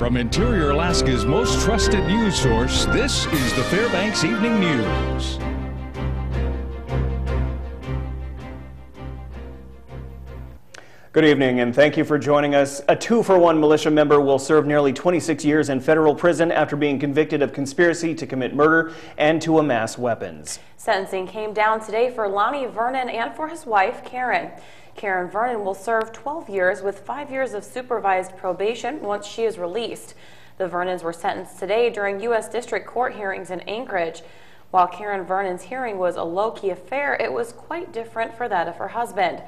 From Interior Alaska's most trusted news source, this is the Fairbanks Evening News. Good evening, and thank you for joining us. A 2-for-1 militia member will serve nearly 26 years in federal prison after being convicted of conspiracy to commit murder and to amass weapons. Sentencing came down today for Lonnie Vernon and for his wife, Karen. Karen Vernon will serve 12 years with 5 years of supervised probation once she is released. The Vernons were sentenced today during U.S. District Court hearings in Anchorage. While Karen Vernon's hearing was a low-key affair, it was quite different for that of her husband.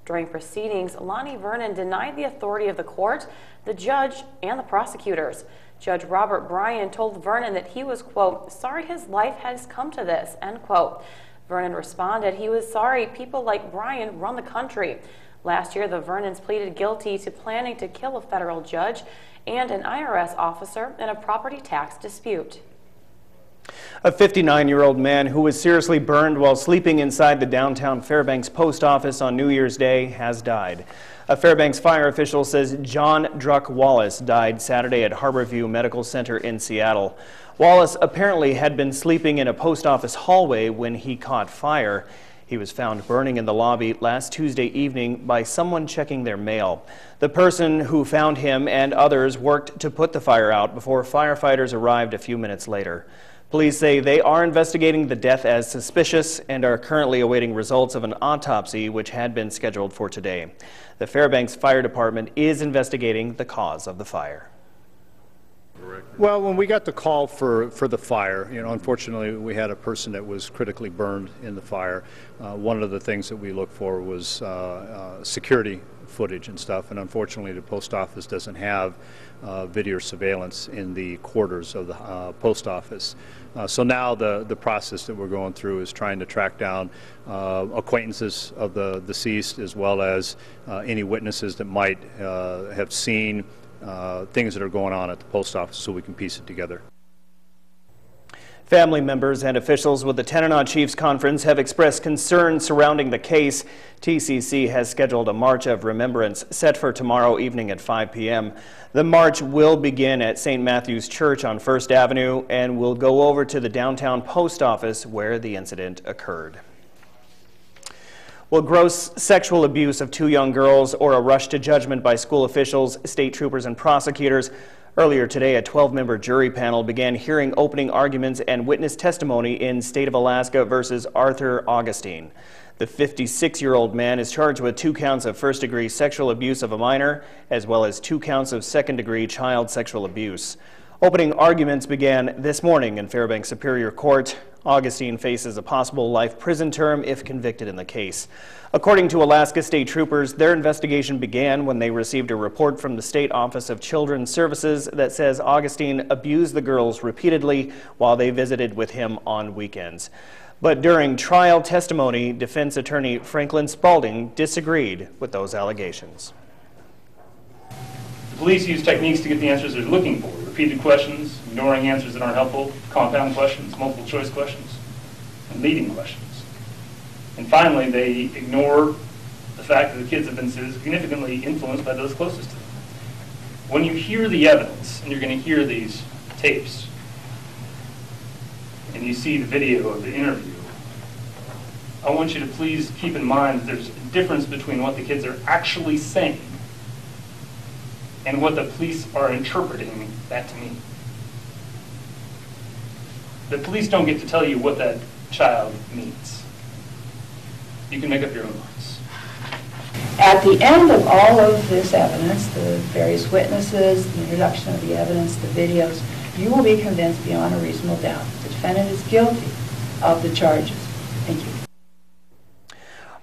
During proceedings, Lonnie Vernon denied the authority of the court, the judge, and the prosecutors. Judge Robert Bryan told Vernon that he was, quote, sorry his life has come to this, end quote. Vernon responded he was sorry people like Bryan run the country. Last year, the Vernons pleaded guilty to planning to kill a federal judge and an IRS officer in a property tax dispute. A 59-year-old man who was seriously burned while sleeping inside the downtown Fairbanks post office on New Year's Day has died. A Fairbanks fire official says John Druck Wallace died Saturday at Harborview Medical Center in Seattle. Wallace apparently had been sleeping in a post office hallway when he caught fire. He was found burning in the lobby last Tuesday evening by someone checking their mail. The person who found him and others worked to put the fire out before firefighters arrived a few minutes later. Police say they are investigating the death as suspicious and are currently awaiting results of an autopsy which had been scheduled for today. The Fairbanks Fire Department is investigating the cause of the fire. Well, when we got the call for the fire, unfortunately we had a person that was critically burned in the fire. One of the things that we looked for was security footage and stuff, and unfortunately the post office doesn't have video surveillance in the quarters of the post office. So now the process that we're going through is trying to track down acquaintances of the deceased, as well as any witnesses that might have seen things that are going on at the post office, so we can piece it together. Family members and officials with the Tanana Chiefs Conference have expressed concern surrounding the case. TCC has scheduled a March of Remembrance set for tomorrow evening at 5 p.m. The march will begin at St. Matthew's Church on 1st Avenue and will go over to the downtown post office where the incident occurred. Well, gross sexual abuse of 2 young girls or a rush to judgment by school officials, state troopers, and prosecutors. Earlier today, a 12-member jury panel began hearing opening arguments and witness testimony in State of Alaska versus Arthur Augustine. The 56-year-old man is charged with 2 counts of first-degree sexual abuse of a minor, as well as 2 counts of second-degree child sexual abuse. Opening arguments began this morning in Fairbanks Superior Court. Augustine faces a possible life prison term if convicted in the case. According to Alaska State Troopers, their investigation began when they received a report from the State Office of Children's Services that says Augustine abused the girls repeatedly while they visited with him on weekends. But during trial testimony, defense attorney Franklin Spalding disagreed with those allegations. The police use techniques to get the answers they're looking for. Repeated questions, ignoring answers that aren't helpful, compound questions, multiple choice questions, and leading questions. And finally, they ignore the fact that the kids have been significantly influenced by those closest to them. When you hear the evidence, and you're going to hear these tapes, and you see the video of the interview, I want you to please keep in mind that there's a difference between what the kids are actually saying and what the police are interpreting that to mean. The police don't get to tell you what that child means. You can make up your own minds. At the end of all of this evidence, the various witnesses, the introduction of the evidence, the videos, you will be convinced beyond a reasonable doubt the defendant is guilty of the charges. Thank you.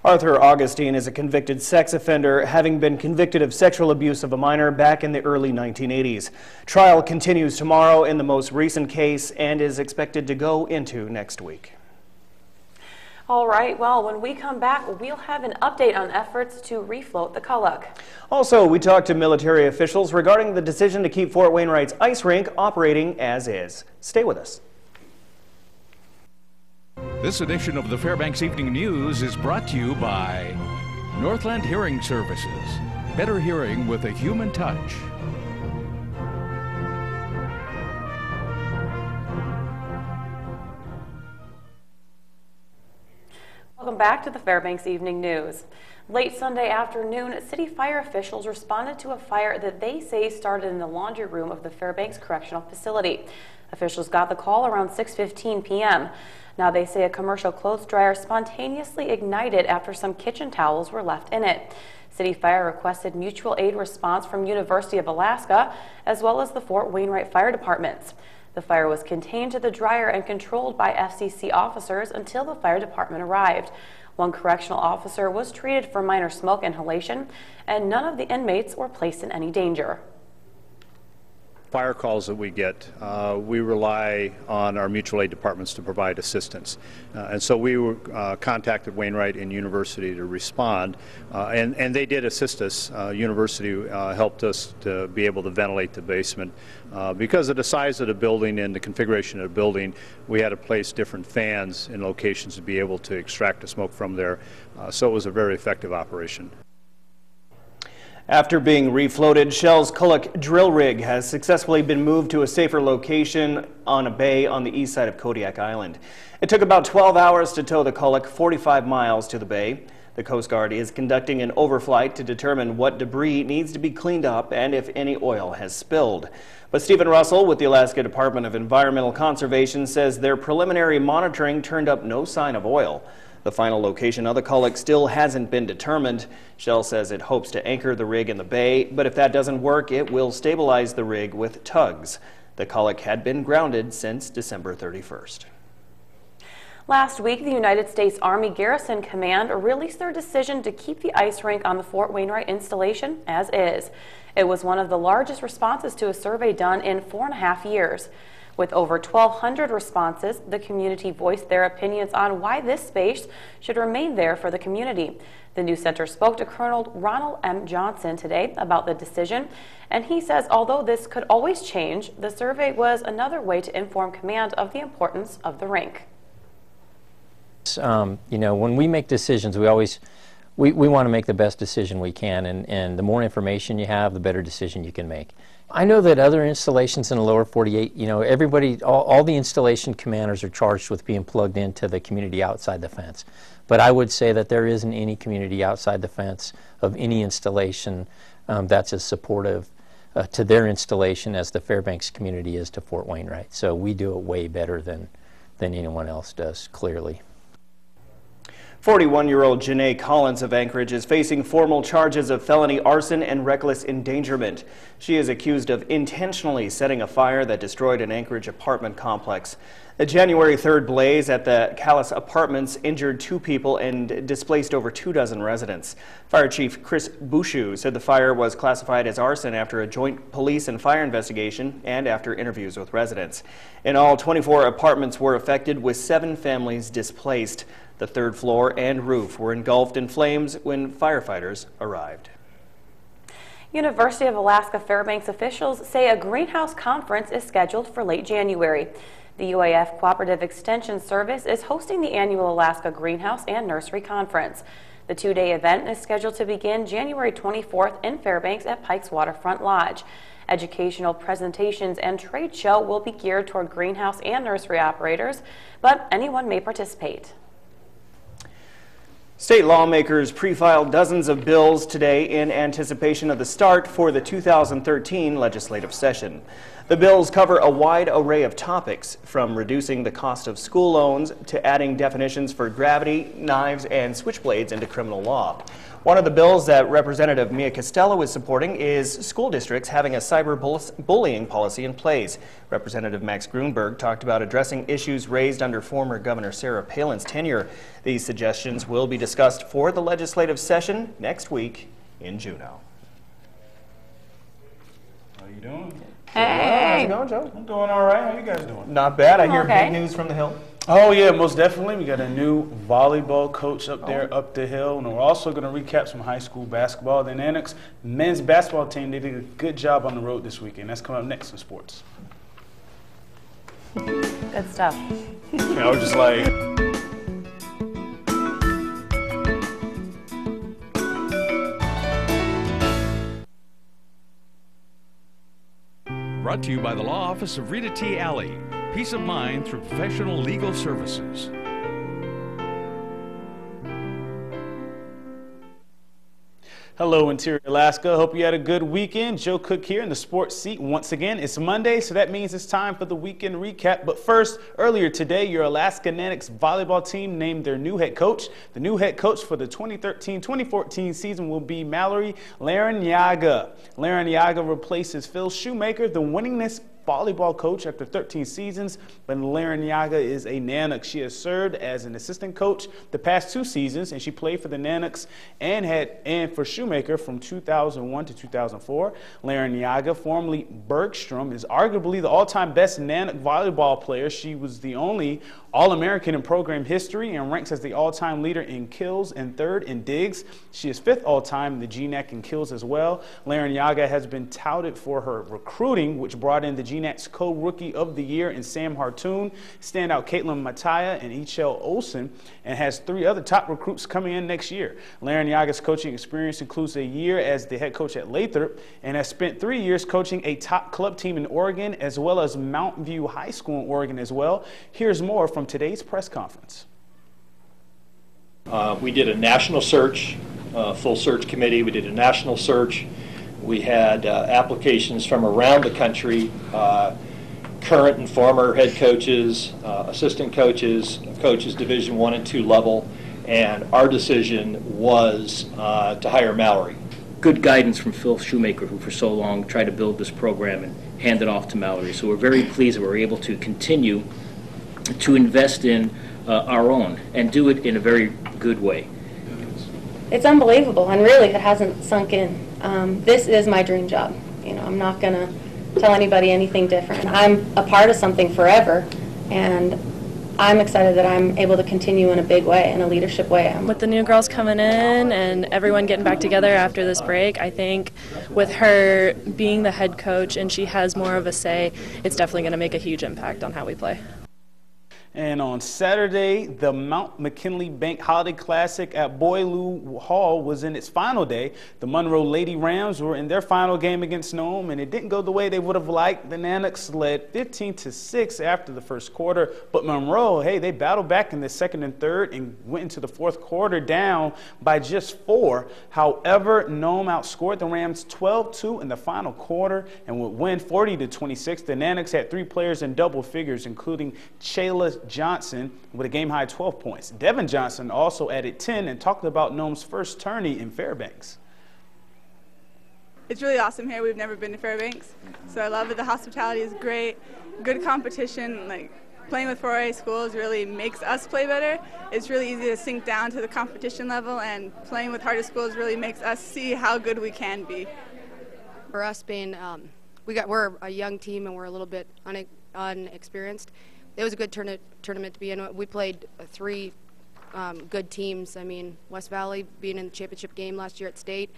Arthur Augustine is a convicted sex offender, having been convicted of sexual abuse of a minor back in the early 1980s. Trial continues tomorrow in the most recent case and is expected to go into next week. All right, well, when we come back, we'll have an update on efforts to refloat the Kuluk. Also, we talked to military officials regarding the decision to keep Fort Wainwright's ice rink operating as is. Stay with us. This edition of the Fairbanks Evening News is brought to you by Northland Hearing Services. Better hearing with a human touch. back to the Fairbanks Evening News. Late Sunday afternoon, city fire officials responded to a fire that they say started in the laundry room of the Fairbanks Correctional Facility. Officials got the call around 6:15 p.m. Now they say a commercial clothes dryer spontaneously ignited after some kitchen towels were left in it. City Fire requested mutual aid response from University of Alaska as well as the Fort Wainwright Fire Departments. The fire was contained to the dryer and controlled by FCC officers until the fire department arrived. One correctional officer was treated for minor smoke inhalation, and none of the inmates were placed in any danger. Fire calls that we get, we rely on our mutual aid departments to provide assistance. And so we contacted Wainwright and University to respond, and they did assist us. University helped us to be able to ventilate the basement. Because of the size of the building and the configuration of the building, we had to place different fans in locations to be able to extract the smoke from there. So it was a very effective operation. After being refloated, Shell's Kullock drill rig has successfully been moved to a safer location on a bay on the east side of Kodiak Island. It took about 12 hours to tow the Kullock 45 miles to the bay. The Coast Guard is conducting an overflight to determine what debris needs to be cleaned up and if any oil has spilled. But Stephen Russell with the Alaska Department of Environmental Conservation says their preliminary monitoring turned up no sign of oil. The final location of the Kullock still hasn't been determined. Shell says it hopes to anchor the rig in the bay, but if that doesn't work, it will stabilize the rig with tugs. The Kullock had been grounded since December 31st. Last week, the United States Army Garrison Command released their decision to keep the ice rink on the Fort Wainwright installation as is. It was one of the largest responses to a survey done in 4.5 years. With over 1,200 responses, the community voiced their opinions on why this space should remain there for the community. The news center spoke to Colonel Ronald M. Johnson today about the decision, and he says although this could always change, the survey was another way to inform command of the importance of the rink. You know, when we make decisions, we want to make the best decision we can, and the more information you have, the better decision you can make. I know that other installations in the lower 48, you know, all the installation commanders are charged with being plugged into the community outside the fence. But I would say that there isn't any community outside the fence of any installation that's as supportive to their installation as the Fairbanks community is to Fort Wainwright. So we do it way better than anyone else does, clearly. 41-year-old Janae Collins of Anchorage is facing formal charges of felony arson and reckless endangerment. She is accused of intentionally setting a fire that destroyed an Anchorage apartment complex. The January 3rd blaze at the Callis Apartments injured 2 people and displaced over 24 residents. Fire Chief Chris Bouchou said the fire was classified as arson after a joint police and fire investigation and after interviews with residents. In all, 24 apartments were affected with 7 families displaced. The 3rd floor and roof were engulfed in flames when firefighters arrived. University of Alaska Fairbanks officials say a greenhouse conference is scheduled for late January. The UAF Cooperative Extension Service is hosting the annual Alaska Greenhouse and Nursery Conference. The 2-day event is scheduled to begin January 24th in Fairbanks at Pike's Waterfront Lodge. Educational presentations and trade show will be geared toward greenhouse and nursery operators, but anyone may participate. State lawmakers pre-filed dozens of bills today in anticipation of the start for the 2013 legislative session. The bills cover a wide array of topics, from reducing the cost of school loans to adding definitions for gravity, knives, and switchblades into criminal law. One of the bills that Representative Mia Costello is supporting is school districts having a cyberbullying policy in place. Representative Max Grunberg talked about addressing issues raised under former Governor Sarah Palin's tenure. These suggestions will be discussed for the legislative session next week in Juneau. How you doing? Hey! How's it going, Joe? I'm doing all right. How you guys doing? Not bad. I hear Okay. big news from the Hill. Oh, yeah, most definitely. We got a new volleyball coach up there, up the hill. And we're also going to recap some high school basketball dynamics. Men's basketball team, they did a good job on the road this weekend. That's coming up next in sports. Good stuff. I was just like... Brought to you by the Law Office of Rita T. Alley. Peace of mind through professional legal services. Hello, Interior Alaska. Hope you had a good weekend. Joe Cook here in the sports seat once again. It's Monday, so that means it's time for the weekend recap. But first, earlier today, your Alaska Nanniks volleyball team named their new head coach. The new head coach for the 2013-2014 season will be Mallory Larrañaga. Larrañaga replaces Phil Shoemaker, the winningest volleyball coach after 13 seasons, but Larrañaga is a Nannook. She has served as an assistant coach the past 2 seasons, and she played for the Nannooks and for Shoemaker from 2001 to 2004. Larrañaga, formerly Bergstrom, is arguably the all-time best Nanook volleyball player. She was the only All-American in program history and ranks as the all-time leader in kills and 3rd in digs. She is 5th all-time in the GNAC in kills as well. Larrañaga has been touted for her recruiting, which brought in the GNAC's co-rookie of the year in Sam Hartoon, standout Caitlin Mataya, and Echel Olsen, and has 3 other top recruits coming in next year. Larrañaga's coaching experience includes a year as the head coach at Lathrop and has spent 3 years coaching a top club team in Oregon as well as Mountain View High School in Oregon as well. Here's more from today's press conference. We did a national search, full search committee. We did a national search. We had applications from around the country, current and former head coaches, assistant coaches, coaches Division I and II level, and our decision was to hire Mallory. Good guidance from Phil Shoemaker, who for so long tried to build this program and hand it off to Mallory. So we're very pleased that we're able to continue to invest in our own and do it in a very good way. It's unbelievable, and really it hasn't sunk in. This is my dream job. You know, I'm not going to tell anybody anything different. I'm a part of something forever, and I'm excited that I'm able to continue in a big way, in a leadership way. With the new girls coming in and everyone getting back together after this break, I think with her being the head coach and she has more of a say, it's definitely going to make a huge impact on how we play. And on Saturday, the Mount McKinley Bank Holiday Classic at Boileau Hall was in its final day. The Monroe Lady Rams were in their final game against Nome, and it didn't go the way they would have liked. The Nannooks led 15-6 after the first quarter, but Monroe, hey, they battled back in the second and third and went into the fourth quarter down by just 4. However, Nome outscored the Rams 12-2 in the final quarter and would win 40-26. The Nannooks had 3 players in double figures, including Chayla Johnson with a game-high 12 points. Devin Johnson also added 10 and talked about Nome's first tourney in Fairbanks. It's really awesome here. We've never been to Fairbanks, so I love it. The hospitality is great, good competition. Like playing with 4A schools really makes us play better. It's really easy to sink down to the competition level, and playing with harder schools really makes us see how good we can be. For us being, we're a young team and we're a little bit unexperienced. It was a good tournament to be in. We played 3 good teams. I mean, West Valley being in the championship game last year at state.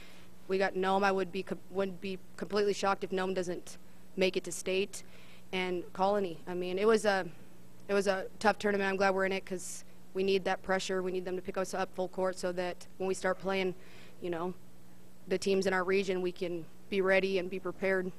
We got Nome. I would be completely shocked if Nome doesn't make it to state. And Colony. I mean, it was a tough tournament. I'm glad we're in it because we need that pressure. We need them to pick us up full court so that when we start playing, you know, the teams in our region, we can be ready and be prepared.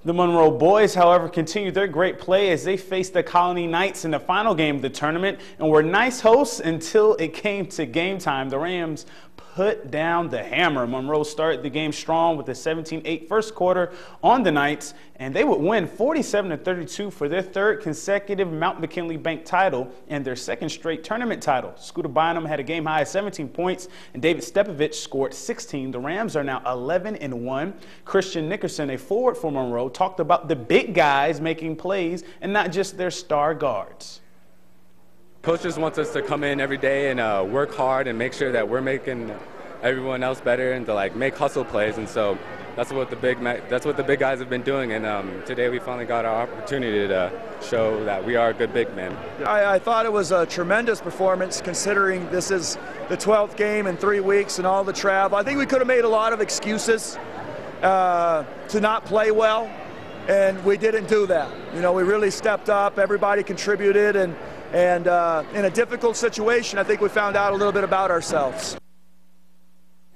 The Monroe boys, however, continued their great play as they faced the Colony Knights in the final game of the tournament and were nice hosts until it came to game time. The Rams put down the hammer. Monroe started the game strong with a 17-8 first quarter on the Knights, and they would win 47-32 for their 3rd consecutive Mount McKinley Bank title and their 2nd straight tournament title. Scooter Bynum had a game-high of 17 points, and David Stepovich scored 16. The Rams are now 11-1. Christian Nickerson, a forward for Monroe, talked about the big guys making plays and not just their star guards. Coaches wants us to come in every day and work hard and make sure that we're making everyone else better and to like make hustle plays, and so that's what the big guys have been doing. And today we finally got our opportunity to show that we are good big men. I thought it was a tremendous performance considering this is the 12th game in 3 weeks and all the travel. I think we could have made a lot of excuses to not play well, and we didn't do that. You know, we really stepped up. Everybody contributed, and in a difficult situation, I think we found out a little bit about ourselves.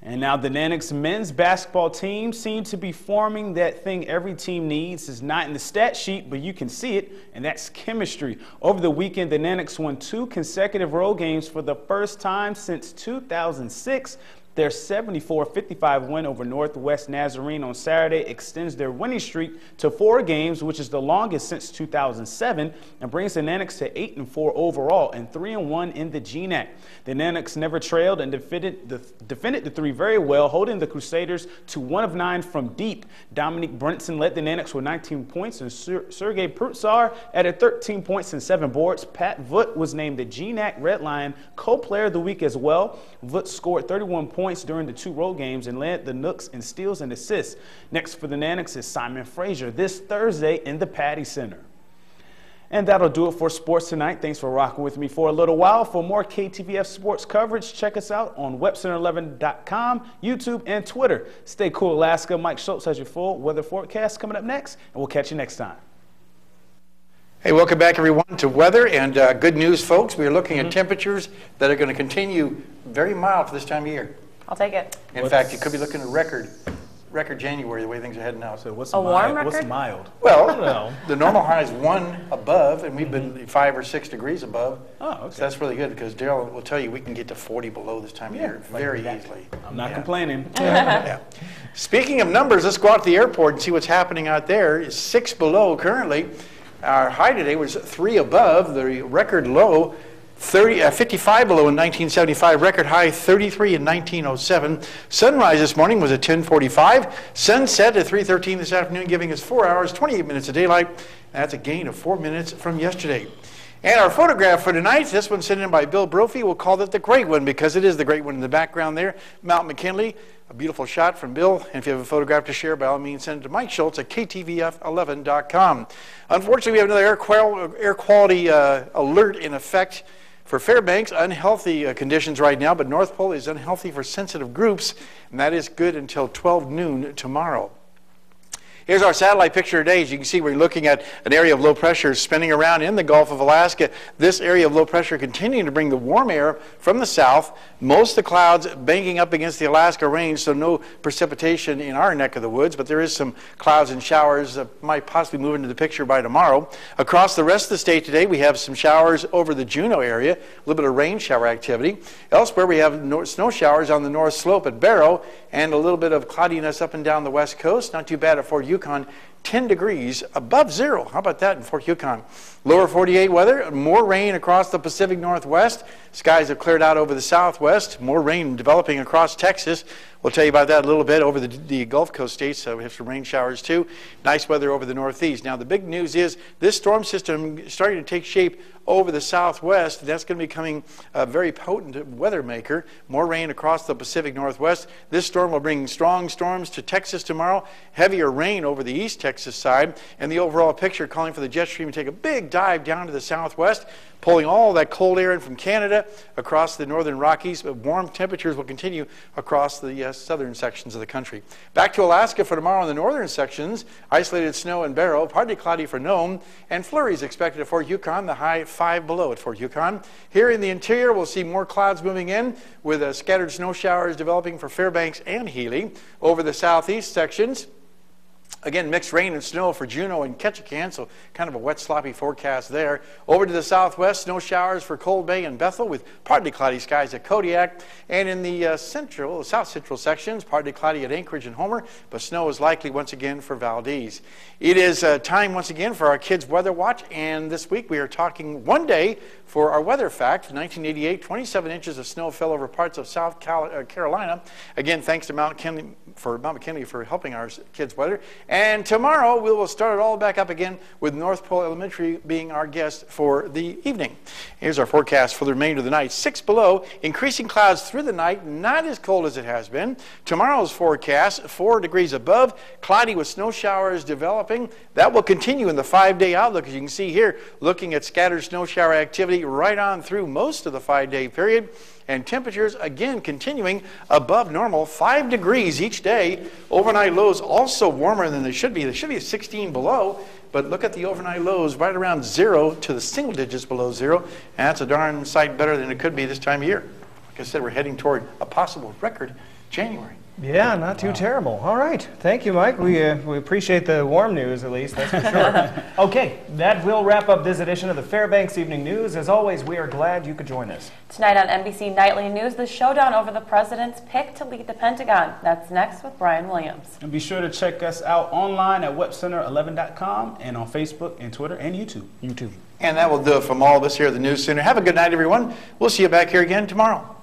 And And now the Nanics men's basketball team seem to be forming that thing every team needs. It's not in the stat sheet, but you can see it, and that's chemistry. Over the weekend, the Nanics won 2 consecutive road games for the first time since 2006. Their 74-55 win over Northwest Nazarene on Saturday extends their winning streak to 4 games, which is the longest since 2007, and brings the Nanics to 8-4 overall and 3-1 in the GNAC. The Nanics never trailed and defended the 3 very well, holding the Crusaders to 1 of 9 from deep. Dominique Brinson led the Nanics with 19 points, and Sergei Prutsar added 13 points and 7 boards. Pat Voot was named the GNAC Red Lion Co-Player of the Week as well. Voot scored 31 points during the 2 road games and led the Nooks in steals and assists. Next for the Nanics is Simon Frazier this Thursday in the Patty Center. And that'll do it for sports tonight. Thanks for rocking with me for a little while. For more KTVF sports coverage, check us out on webcenter11.com, YouTube, and Twitter. Stay cool, Alaska. Mike Schultz has your full weather forecast coming up next, and we'll catch you next time. Hey, welcome back, everyone, to weather. And good news, folks. We are looking at temperatures that are going to continue very mild for this time of year. I'll take it. In fact, you could be looking at record January, the way things are heading out. So what's warm record? What's mild? Well, the normal high is 1 above, and we've been 5 or 6 degrees above. Oh, okay. So that's really good, because Daryl will tell you we can get to 40 below this time of year very easily. I'm not complaining. Yeah. Speaking of numbers, let's go out to the airport and see what's happening out there. It's 6 below currently. Our high today was 3 above. The record low 55 below in 1975, record high 33 in 1907. Sunrise this morning was at 10:45. Sunset at 3:13 this afternoon, giving us 4 hours, 28 minutes of daylight. That's a gain of 4 minutes from yesterday. And our photograph for tonight, this one sent in by Bill Brophy. We'll call it the Great One because it is the Great One in the background there. Mount McKinley, a beautiful shot from Bill. And if you have a photograph to share, by all means, send it to Mike Schultz at KTVF11.com. Unfortunately, we have another air quality alert in effect for Fairbanks. Unhealthy conditions right now, but North Pole is unhealthy for sensitive groups, and that is good until 12 noon tomorrow. Here's our satellite picture today. As you can see, we're looking at an area of low pressure spinning around in the Gulf of Alaska. This area of low pressure continuing to bring the warm air from the south. Most of the clouds banking up against the Alaska range, so no precipitation in our neck of the woods, but there is some clouds and showers that might possibly move into the picture by tomorrow. Across the rest of the state today, we have some showers over the Juneau area, a little bit of rain shower activity. Elsewhere, we have snow showers on the north slope at Barrow, and a little bit of cloudiness up and down the west coast. Not too bad at Fort Yukon, 10 degrees above zero. How about that in Fort Yukon? Lower 48 weather, more rain across the Pacific Northwest. Skies have cleared out over the southwest. More rain developing across Texas. We'll tell you about that a little bit over the Gulf Coast states. We have some rain showers too. Nice weather over the northeast. Now the big news is this storm system is starting to take shape over the southwest. That's going to be becoming a very potent weather maker. More rain across the Pacific Northwest. This storm will bring strong storms to Texas tomorrow. Heavier rain over the East Texas side. And the overall picture calling for the jet stream to take a big dive down to the southwest, pulling all that cold air in from Canada across the northern Rockies. But warm temperatures will continue across the southern sections of the country. Back to Alaska for tomorrow in the northern sections. Isolated snow in Barrow, partly cloudy for Nome, and flurries expected at Fort Yukon, the high 5 below at Fort Yukon. Here in the interior, we'll see more clouds moving in with scattered snow showers developing for Fairbanks and Healy. Over the southeast sections, again, mixed rain and snow for Juneau and Ketchikan, so kind of a wet, sloppy forecast there. Over to the southwest, snow showers for Cold Bay and Bethel with partly cloudy skies at Kodiak. And in the south central sections, partly cloudy at Anchorage and Homer, but snow is likely once again for Valdez. It is time once again for our Kids Weather Watch, and this week we are talking one day for our weather fact. 1988, 27 inches of snow fell over parts of South Carolina. Again, thanks to Mount McKinley for helping our kids' weather. And tomorrow we will start it all back up again with North Pole Elementary being our guest for the evening. Here's our forecast for the remainder of the night. 6 below, increasing clouds through the night, not as cold as it has been. Tomorrow's forecast, 4 degrees above, cloudy with snow showers developing. That will continue in the 5-day outlook, as you can see here, looking at scattered snow shower activity right on through most of the 5-day period. And temperatures, again, continuing above normal, 5 degrees each day. Overnight lows also warmer than they should be. They should be 16 below, but look at the overnight lows right around 0 to the single digits below 0. And that's a darn sight better than it could be this time of year. Like I said, we're heading toward a possible record January. Yeah, not too terrible. All right. Thank you, Mike. We appreciate the warm news, at least, that's for sure. Okay, that will wrap up this edition of the Fairbanks Evening News. As always, we are glad you could join us. Tonight on NBC Nightly News, the showdown over the president's pick to lead the Pentagon. That's next with Brian Williams. And be sure to check us out online at webcenter11.com and on Facebook and Twitter and YouTube. And that will do it from all of us here at the News Center. Have a good night, everyone. We'll see you back here again tomorrow.